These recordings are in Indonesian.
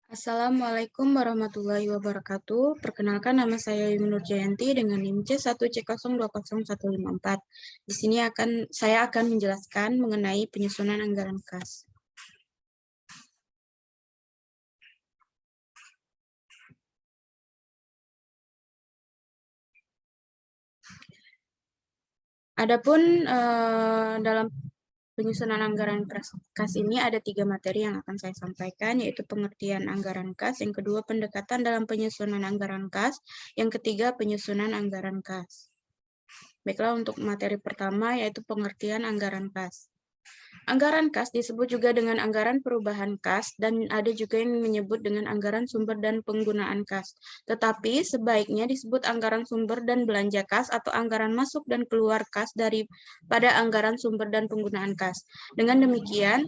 Assalamualaikum warahmatullahi wabarakatuh. Perkenalkan, nama saya Yumi Nurjayanti dengan NIM C1C020154. Di sini saya akan menjelaskan mengenai penyusunan anggaran kas. Adapun dalam penyusunan anggaran kas ini ada 3 materi yang akan saya sampaikan, yaitu pengertian anggaran kas, yang kedua pendekatan dalam penyusunan anggaran kas, yang ketiga penyusunan anggaran kas. Baiklah, untuk materi pertama yaitu pengertian anggaran kas. Anggaran kas disebut juga dengan anggaran perubahan kas dan ada juga yang menyebut dengan anggaran sumber dan penggunaan kas. Tetapi sebaiknya disebut anggaran sumber dan belanja kas atau anggaran masuk dan keluar kas daripada anggaran sumber dan penggunaan kas. Dengan demikian,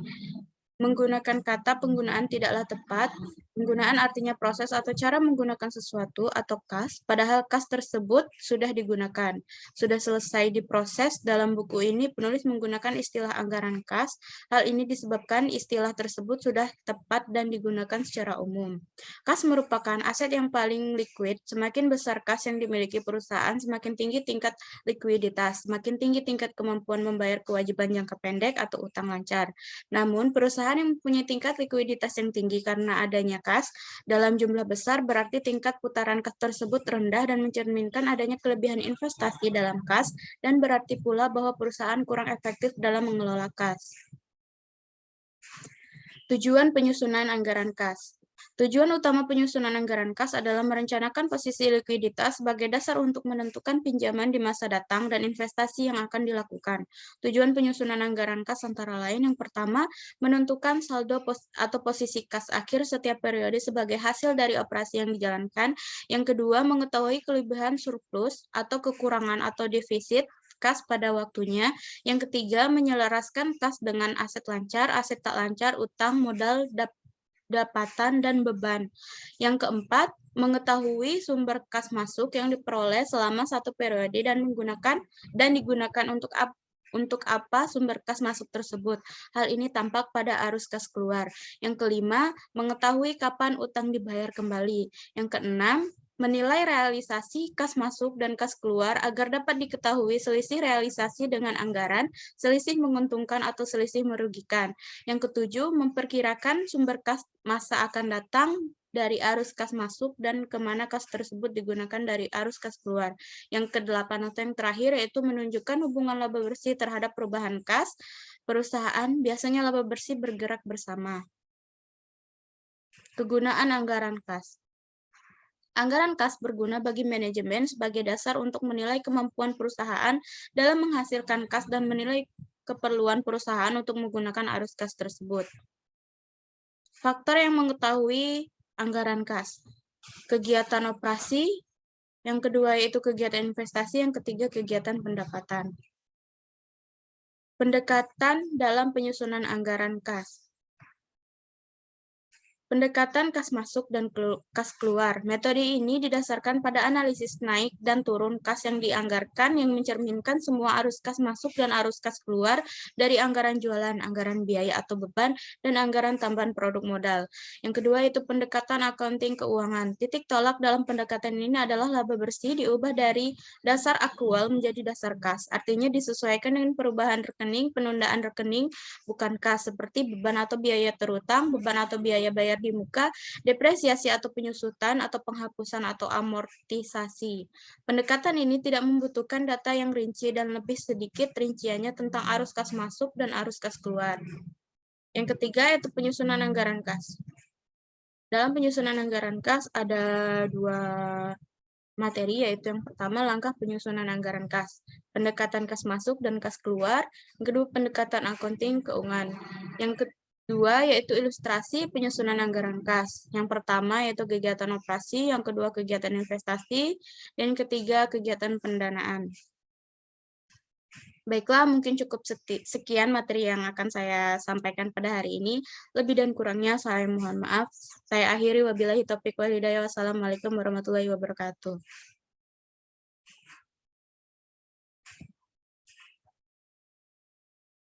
menggunakan kata penggunaan tidaklah tepat. Penggunaan artinya proses atau cara menggunakan sesuatu atau kas, padahal kas tersebut sudah digunakan. Sudah selesai diproses. Dalam buku ini, penulis menggunakan istilah anggaran kas. Hal ini disebabkan istilah tersebut sudah tepat dan digunakan secara umum. Kas merupakan aset yang paling liquid. Semakin besar kas yang dimiliki perusahaan, semakin tinggi tingkat likuiditas, semakin tinggi tingkat kemampuan membayar kewajiban jangka pendek atau utang lancar. Namun, perusahaan yang mempunyai tingkat likuiditas yang tinggi karena adanya kas dalam jumlah besar berarti tingkat putaran kas tersebut rendah dan mencerminkan adanya kelebihan investasi dalam kas, dan berarti pula bahwa perusahaan kurang efektif dalam mengelola kas. Tujuan penyusunan anggaran kas. Tujuan utama penyusunan anggaran kas adalah merencanakan posisi likuiditas sebagai dasar untuk menentukan pinjaman di masa datang dan investasi yang akan dilakukan. Tujuan penyusunan anggaran kas antara lain yang pertama, menentukan saldo atau posisi kas akhir setiap periode sebagai hasil dari operasi yang dijalankan. Yang kedua, mengetahui kelebihan surplus atau kekurangan atau defisit kas pada waktunya. Yang ketiga, menyelaraskan kas dengan aset lancar, aset tak lancar, utang, modal, dapatan, dan beban. Yang keempat, mengetahui sumber kas masuk yang diperoleh selama satu periode dan digunakan untuk apa sumber kas masuk tersebut. Hal ini tampak pada arus kas keluar. Yang kelima, mengetahui kapan utang dibayar kembali. Yang keenam, menilai realisasi kas masuk dan kas keluar agar dapat diketahui selisih realisasi dengan anggaran, selisih menguntungkan atau selisih merugikan. Yang ketujuh, memperkirakan sumber kas masa akan datang dari arus kas masuk dan kemana kas tersebut digunakan dari arus kas keluar. Yang kedelapan atau yang terakhir yaitu menunjukkan hubungan laba bersih terhadap perubahan kas perusahaan. Biasanya laba bersih bergerak bersama. Kegunaan anggaran kas. Anggaran kas berguna bagi manajemen sebagai dasar untuk menilai kemampuan perusahaan dalam menghasilkan kas dan menilai keperluan perusahaan untuk menggunakan arus kas tersebut. Faktor yang mengetahui anggaran kas. Kegiatan operasi, yang kedua yaitu kegiatan investasi, yang ketiga kegiatan pendapatan. Pendekatan dalam penyusunan anggaran kas. Pendekatan kas masuk dan kas keluar. Metode ini didasarkan pada analisis naik dan turun kas yang dianggarkan yang mencerminkan semua arus kas masuk dan arus kas keluar dari anggaran jualan, anggaran biaya atau beban, dan anggaran tambahan produk modal. Yang kedua itu pendekatan accounting keuangan. Titik tolak dalam pendekatan ini adalah laba bersih diubah dari dasar akrual menjadi dasar kas. Artinya disesuaikan dengan perubahan rekening, penundaan rekening, bukan kas, seperti beban atau biaya terutang, beban atau biaya bayar di muka, depresiasi atau penyusutan, atau penghapusan atau amortisasi. Pendekatan ini tidak membutuhkan data yang rinci dan lebih sedikit rinciannya tentang arus kas masuk dan arus kas keluar. Yang ketiga yaitu penyusunan anggaran kas. Dalam penyusunan anggaran kas ada dua materi, yaitu yang pertama langkah penyusunan anggaran kas, pendekatan kas masuk dan kas keluar, yang kedua pendekatan accounting keuangan. Yang kedua yaitu ilustrasi penyusunan anggaran kas. Yang pertama yaitu kegiatan operasi, yang kedua kegiatan investasi, dan yang ketiga kegiatan pendanaan. Baiklah, mungkin cukup sekian materi yang akan saya sampaikan pada hari ini. Lebih dan kurangnya saya mohon maaf. Saya akhiri, wabillahi taufiq wal hidayah. Wassalamualaikum warahmatullahi wabarakatuh.